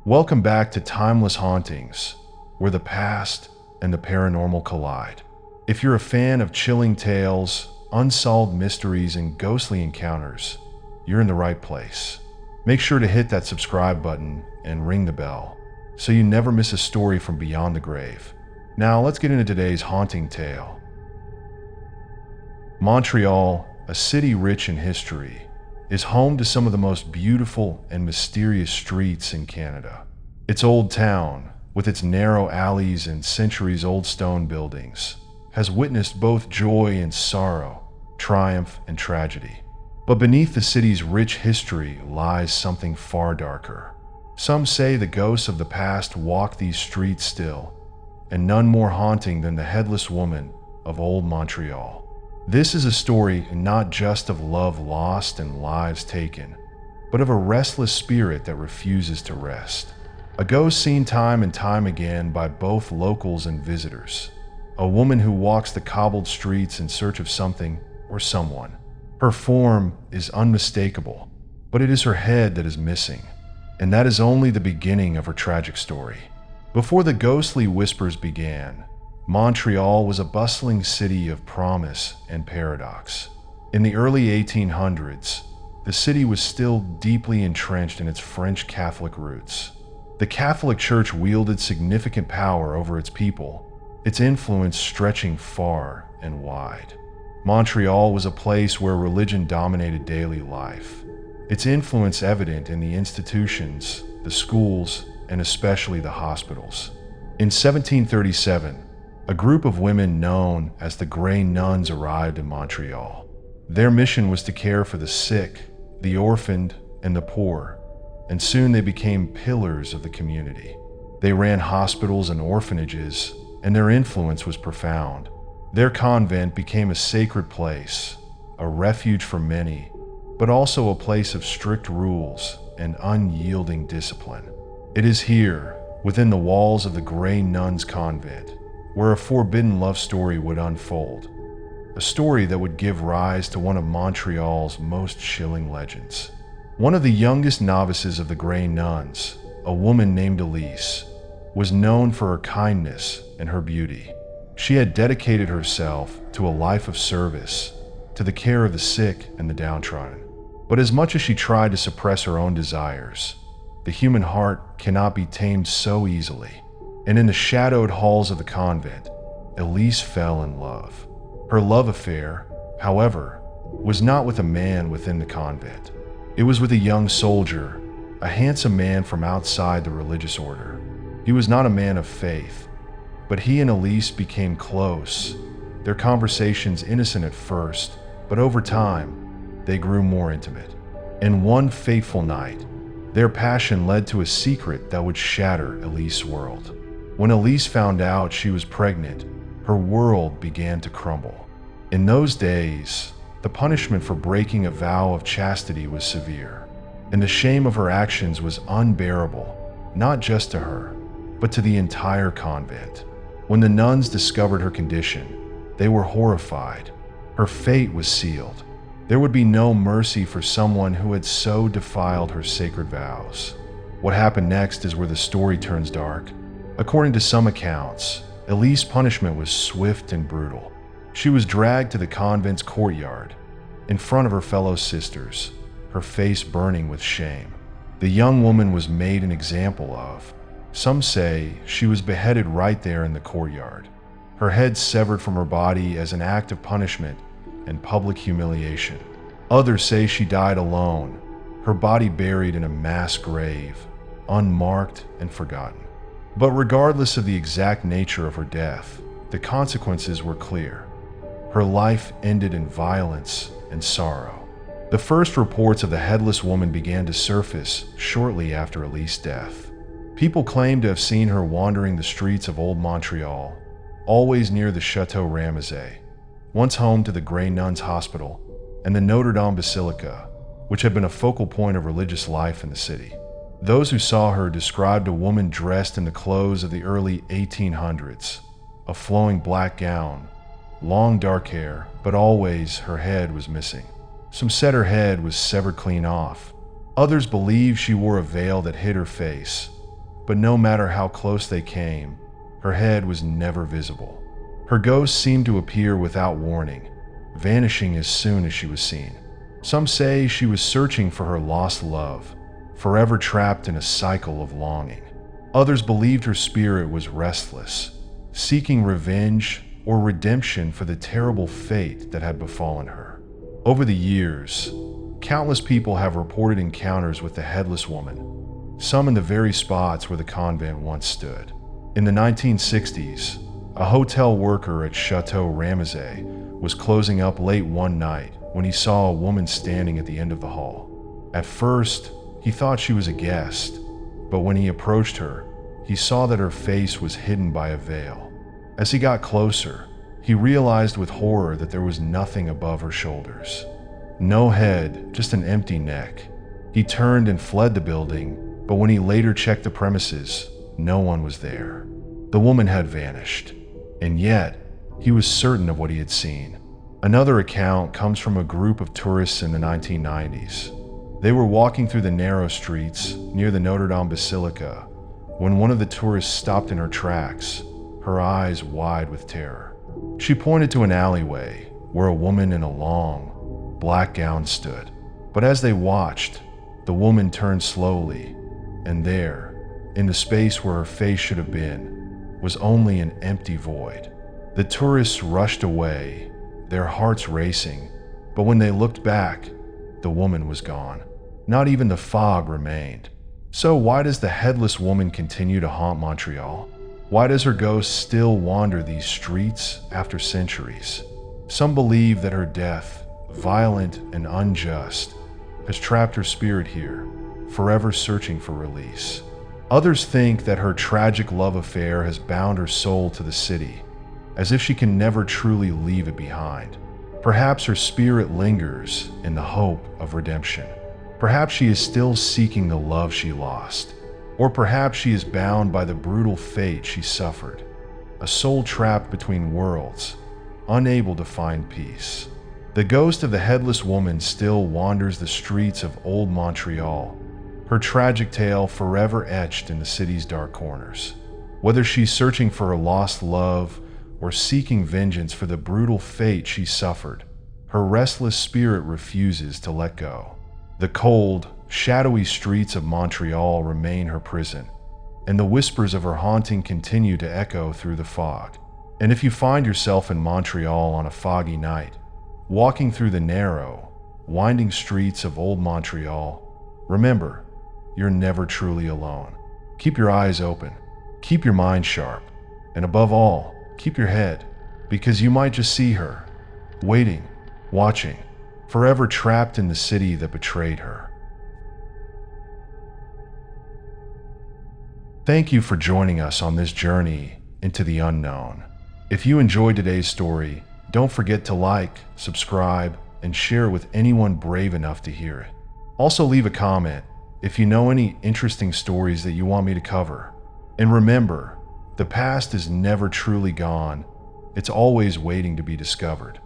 Welcome back to Timeless Hauntings, where the past and the paranormal collide. If you're a fan of chilling tales, unsolved mysteries, and ghostly encounters, you're in the right place. Make sure to hit that subscribe button and ring the bell so you never miss a story from beyond the grave. Now let's get into today's haunting tale. Montreal, a city rich in history, is home to some of the most beautiful and mysterious streets in Canada. Its old town, with its narrow alleys and centuries-old stone buildings, has witnessed both joy and sorrow, triumph and tragedy. But beneath the city's rich history lies something far darker. Some say the ghosts of the past walk these streets still, and none more haunting than the Headless Woman of Old Montreal. This is a story not just of love lost and lives taken, but of a restless spirit that refuses to rest. A ghost seen time and time again by both locals and visitors. A woman who walks the cobbled streets in search of something or someone. Her form is unmistakable, but it is her head that is missing, and that is only the beginning of her tragic story. Before the ghostly whispers began, Montreal was a bustling city of promise and paradox. In the early 1800s, the city was still deeply entrenched in its French Catholic roots. The Catholic Church wielded significant power over its people, its influence stretching far and wide. Montreal was a place where religion dominated daily life, its influence evident in the institutions, the schools, and especially the hospitals. In 1737, a group of women known as the Grey Nuns arrived in Montreal. Their mission was to care for the sick, the orphaned, and the poor, and soon they became pillars of the community. They ran hospitals and orphanages, and their influence was profound. Their convent became a sacred place, a refuge for many, but also a place of strict rules and unyielding discipline. It is here, within the walls of the Grey Nuns convent, where a forbidden love story would unfold, a story that would give rise to one of Montreal's most chilling legends. One of the youngest novices of the Grey Nuns, a woman named Elise, was known for her kindness and her beauty. She had dedicated herself to a life of service, to the care of the sick and the downtrodden. But as much as she tried to suppress her own desires, the human heart cannot be tamed so easily. And in the shadowed halls of the convent, Elise fell in love. Her love affair, however, was not with a man within the convent. It was with a young soldier, a handsome man from outside the religious order. He was not a man of faith, but he and Elise became close, their conversations innocent at first, but over time, they grew more intimate. And one fateful night, their passion led to a secret that would shatter Elise's world. When Elise found out she was pregnant, her world began to crumble. In those days, the punishment for breaking a vow of chastity was severe, and the shame of her actions was unbearable, not just to her, but to the entire convent. When the nuns discovered her condition, they were horrified. Her fate was sealed. There would be no mercy for someone who had so defiled her sacred vows. What happened next is where the story turns dark. According to some accounts, Elise's punishment was swift and brutal. She was dragged to the convent's courtyard, in front of her fellow sisters, her face burning with shame. The young woman was made an example of. Some say she was beheaded right there in the courtyard, her head severed from her body as an act of punishment and public humiliation. Others say she died alone, her body buried in a mass grave, unmarked and forgotten. But regardless of the exact nature of her death, the consequences were clear. Her life ended in violence and sorrow. The first reports of the Headless Woman began to surface shortly after Elise's death. People claimed to have seen her wandering the streets of Old Montreal, always near the Château Ramezay, once home to the Grey Nuns Hospital and the Notre-Dame Basilica, which had been a focal point of religious life in the city. Those who saw her described a woman dressed in the clothes of the early 1800s, a flowing black gown, long dark hair, but always her head was missing. Some said her head was severed clean off. Others believed she wore a veil that hid her face, but no matter how close they came, her head was never visible. Her ghost seemed to appear without warning, vanishing as soon as she was seen. Some say she was searching for her lost love, forever trapped in a cycle of longing. Others believed her spirit was restless, seeking revenge or redemption for the terrible fate that had befallen her. Over the years, countless people have reported encounters with the Headless Woman, some in the very spots where the convent once stood. In the 1960s, a hotel worker at Château Ramezay was closing up late one night when he saw a woman standing at the end of the hall. At first, he thought she was a guest, but when he approached her, he saw that her face was hidden by a veil. As he got closer, he realized with horror that there was nothing above her shoulders. No head, just an empty neck. He turned and fled the building, but when he later checked the premises, no one was there. The woman had vanished, and yet he was certain of what he had seen. Another account comes from a group of tourists in the 1990s. They were walking through the narrow streets near the Notre-Dame Basilica when one of the tourists stopped in her tracks, her eyes wide with terror. She pointed to an alleyway where a woman in a long, black gown stood. But as they watched, the woman turned slowly, and there, in the space where her face should have been, was only an empty void. The tourists rushed away, their hearts racing, but when they looked back, the woman was gone. Not even the fog remained. So why does the Headless Woman continue to haunt Montreal? Why does her ghost still wander these streets after centuries? Some believe that her death, violent and unjust, has trapped her spirit here, forever searching for release. Others think that her tragic love affair has bound her soul to the city, as if she can never truly leave it behind. Perhaps her spirit lingers in the hope of redemption. Perhaps she is still seeking the love she lost. Or perhaps she is bound by the brutal fate she suffered, a soul trapped between worlds, unable to find peace. The ghost of the Headless Woman still wanders the streets of Old Montreal, her tragic tale forever etched in the city's dark corners. Whether she's searching for her lost love or seeking vengeance for the brutal fate she suffered, her restless spirit refuses to let go. The cold, shadowy streets of Montreal remain her prison, and the whispers of her haunting continue to echo through the fog. And if you find yourself in Montreal on a foggy night, walking through the narrow, winding streets of Old Montreal, remember, you're never truly alone. Keep your eyes open, keep your mind sharp, and above all, keep your head, because you might just see her, waiting, watching, forever trapped in the city that betrayed her. Thank you for joining us on this journey into the unknown. If you enjoyed today's story, don't forget to like, subscribe, and share with anyone brave enough to hear it. Also leave a comment if you know any interesting stories that you want me to cover. And remember, the past is never truly gone. It's always waiting to be discovered.